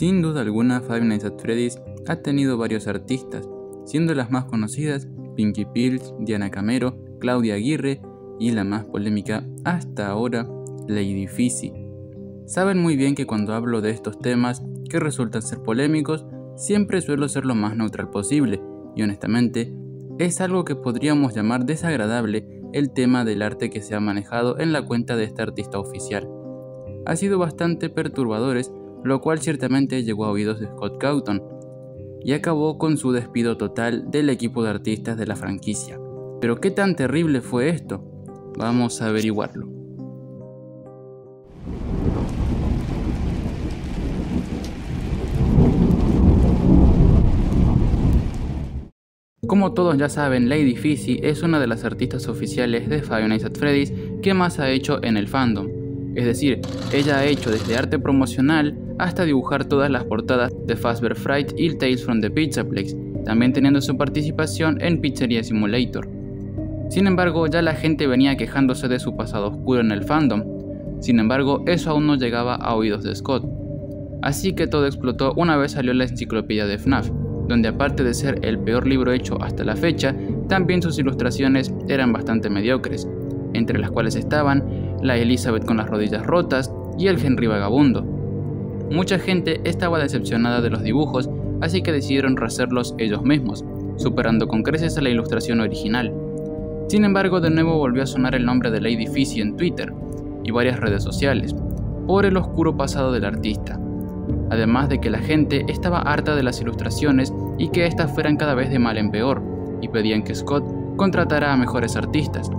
Sin duda alguna, Five Nights at Freddy's ha tenido varios artistas, siendo las más conocidas Pinky Pills, Diana Camero, Claudia Aguirre y la más polémica hasta ahora, Lady Fizzy. Saben muy bien que cuando hablo de estos temas que resultan ser polémicos, siempre suelo ser lo más neutral posible y honestamente es algo que podríamos llamar desagradable el tema del arte que se ha manejado en la cuenta de este artista oficial. Ha sido bastante perturbadores, lo cual ciertamente llegó a oídos de Scott Cawthon y acabó con su despido total del equipo de artistas de la franquicia. Pero ¿qué tan terrible fue esto? Vamos a averiguarlo. Como todos ya saben, Lady Fizzy es una de las artistas oficiales de Five Nights at Freddy's que más ha hecho en el fandom. Es decir, ella ha hecho desde arte promocional hasta dibujar todas las portadas de Fazbear Fright y Tales from the Pizzaplex, también teniendo su participación en Pizzeria Simulator. Sin embargo, ya la gente venía quejándose de su pasado oscuro en el fandom. Sin embargo, eso aún no llegaba a oídos de Scott. Así que todo explotó una vez salió la enciclopedia de FNAF, donde aparte de ser el peor libro hecho hasta la fecha, también sus ilustraciones eran bastante mediocres, entre las cuales estaban la Elizabeth con las rodillas rotas y el Henry vagabundo. Mucha gente estaba decepcionada de los dibujos, así que decidieron rehacerlos ellos mismos, superando con creces a la ilustración original. Sin embargo, de nuevo volvió a sonar el nombre de Lady Fizzy en Twitter y varias redes sociales, por el oscuro pasado del artista. Además de que la gente estaba harta de las ilustraciones y que éstas fueran cada vez de mal en peor, y pedían que Scott contratara a mejores artistas.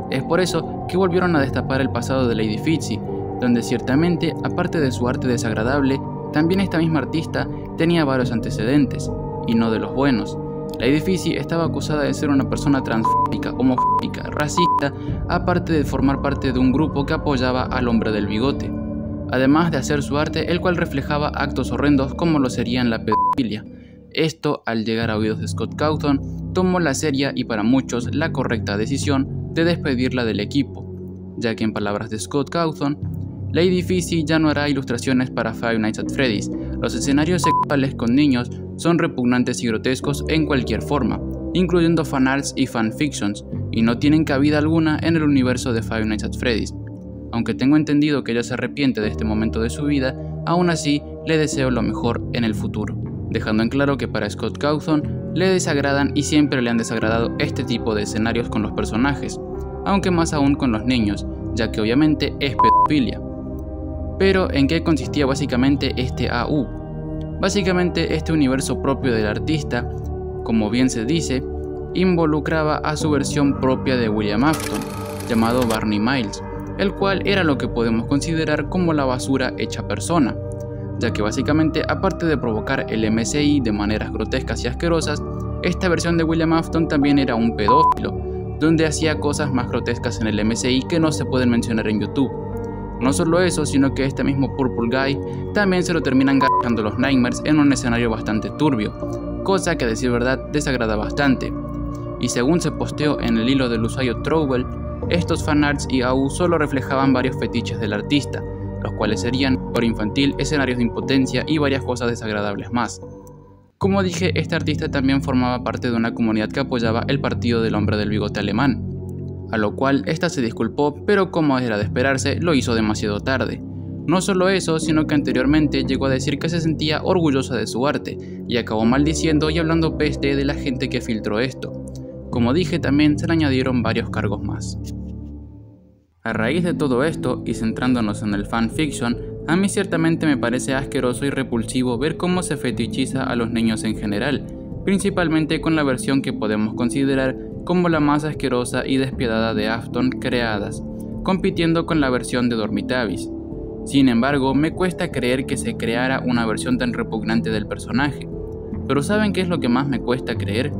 Es por eso que volvieron a destapar el pasado de Lady Fizzy, donde ciertamente, aparte de su arte desagradable, también esta misma artista tenía varios antecedentes, y no de los buenos. Lady Fizzy estaba acusada de ser una persona transfóbica, homofóbica, racista, aparte de formar parte de un grupo que apoyaba al hombre del bigote. Además de hacer su arte, el cual reflejaba actos horrendos como lo serían la pedofilia. Esto, al llegar a oídos de Scott Cawthon, tomó la seria y para muchos la correcta decisión de despedirla del equipo, ya que en palabras de Scott Cawthon, Lady Fizzy ya no hará ilustraciones para Five Nights at Freddy's. Los escenarios sexuales con niños son repugnantes y grotescos en cualquier forma, incluyendo fanarts y fanfictions, y no tienen cabida alguna en el universo de Five Nights at Freddy's. Aunque tengo entendido que ella se arrepiente de este momento de su vida, aún así le deseo lo mejor en el futuro, dejando en claro que para Scott Cawthon le desagradan y siempre le han desagradado este tipo de escenarios con los personajes, aunque más aún con los niños, ya que obviamente es pedofilia. Pero ¿en qué consistía básicamente este AU? Básicamente este universo propio del artista, como bien se dice, involucraba a su versión propia de William Afton, llamado Barney Miles, el cual era lo que podemos considerar como la basura hecha persona, ya que básicamente, aparte de provocar el MSI de maneras grotescas y asquerosas, esta versión de William Afton también era un pedófilo, donde hacía cosas más grotescas en el MSI que no se pueden mencionar en YouTube. No solo eso, sino que este mismo Purple Guy también se lo terminan gastando los Nightmares en un escenario bastante turbio, cosa que a decir verdad desagrada bastante. Y según se posteó en el hilo del usuario Trowell, estos fanarts y AU solo reflejaban varios fetiches del artista, los cuales serían por infantil, escenarios de impotencia y varias cosas desagradables más. Como dije, este artista también formaba parte de una comunidad que apoyaba el partido del hombre del bigote alemán, a lo cual esta se disculpó, pero como era de esperarse, lo hizo demasiado tarde. No solo eso, sino que anteriormente llegó a decir que se sentía orgullosa de su arte, y acabó maldiciendo y hablando peste de la gente que filtró esto. Como dije, también se le añadieron varios cargos más. A raíz de todo esto, y centrándonos en el fanfiction, a mí ciertamente me parece asqueroso y repulsivo ver cómo se fetichiza a los niños en general, principalmente con la versión que podemos considerar como la más asquerosa y despiadada de Afton creadas, compitiendo con la versión de Dormitavis. Sin embargo, me cuesta creer que se creara una versión tan repugnante del personaje. Pero ¿saben qué es lo que más me cuesta creer?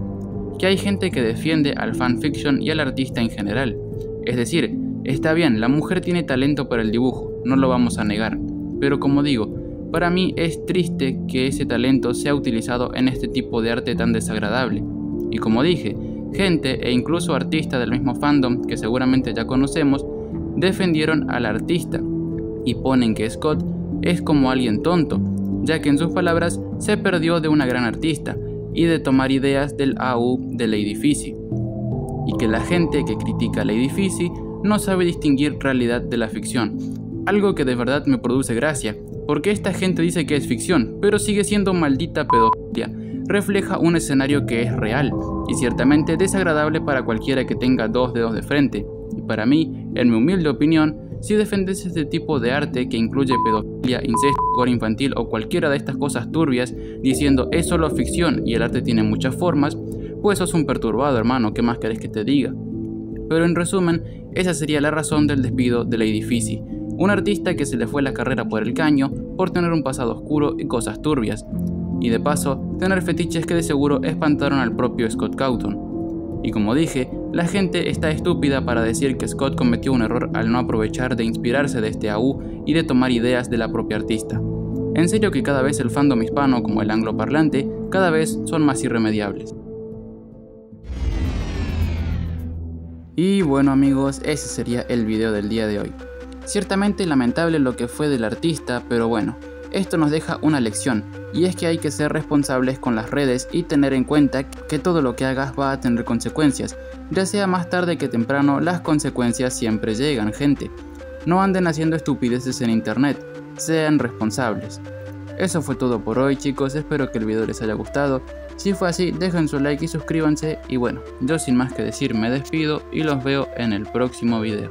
Que hay gente que defiende al fanfiction y al artista en general. Es decir, está bien, la mujer tiene talento para el dibujo, no lo vamos a negar, pero como digo, para mí es triste que ese talento sea utilizado en este tipo de arte tan desagradable. Y como dije, gente e incluso artistas del mismo fandom que seguramente ya conocemos, defendieron al artista y ponen que Scott es como alguien tonto, ya que en sus palabras se perdió de una gran artista y de tomar ideas del AU de Lady Fizzy, y que la gente que critica a Lady Fizzy no sabe distinguir realidad de la ficción, algo que de verdad me produce gracia, porque esta gente dice que es ficción, pero sigue siendo maldita pedofilia. Refleja un escenario que es real y ciertamente desagradable para cualquiera que tenga dos dedos de frente, y para mí, en mi humilde opinión, si defendes este tipo de arte que incluye pedofilia, incesto, gore infantil o cualquiera de estas cosas turbias, diciendo es solo ficción y el arte tiene muchas formas, pues sos un perturbado, hermano, ¿qué más querés que te diga? Pero en resumen, esa sería la razón del despido de Lady Fizzy, un artista que se le fue la carrera por el caño por tener un pasado oscuro y cosas turbias, y de paso, tener fetiches que de seguro espantaron al propio Scott Cawthon. Y como dije, la gente está estúpida para decir que Scott cometió un error al no aprovechar de inspirarse de este AU y de tomar ideas de la propia artista. En serio que cada vez el fandom hispano como el angloparlante, cada vez son más irremediables. Y bueno amigos, ese sería el video del día de hoy. Ciertamente lamentable lo que fue del artista, pero bueno, esto nos deja una lección, y es que hay que ser responsables con las redes y tener en cuenta que todo lo que hagas va a tener consecuencias, ya sea más tarde que temprano, las consecuencias siempre llegan, gente. No anden haciendo estupideces en internet, sean responsables. Eso fue todo por hoy chicos, espero que el video les haya gustado. Si fue así, dejen su like y suscríbanse, y bueno, yo sin más que decir me despido y los veo en el próximo video.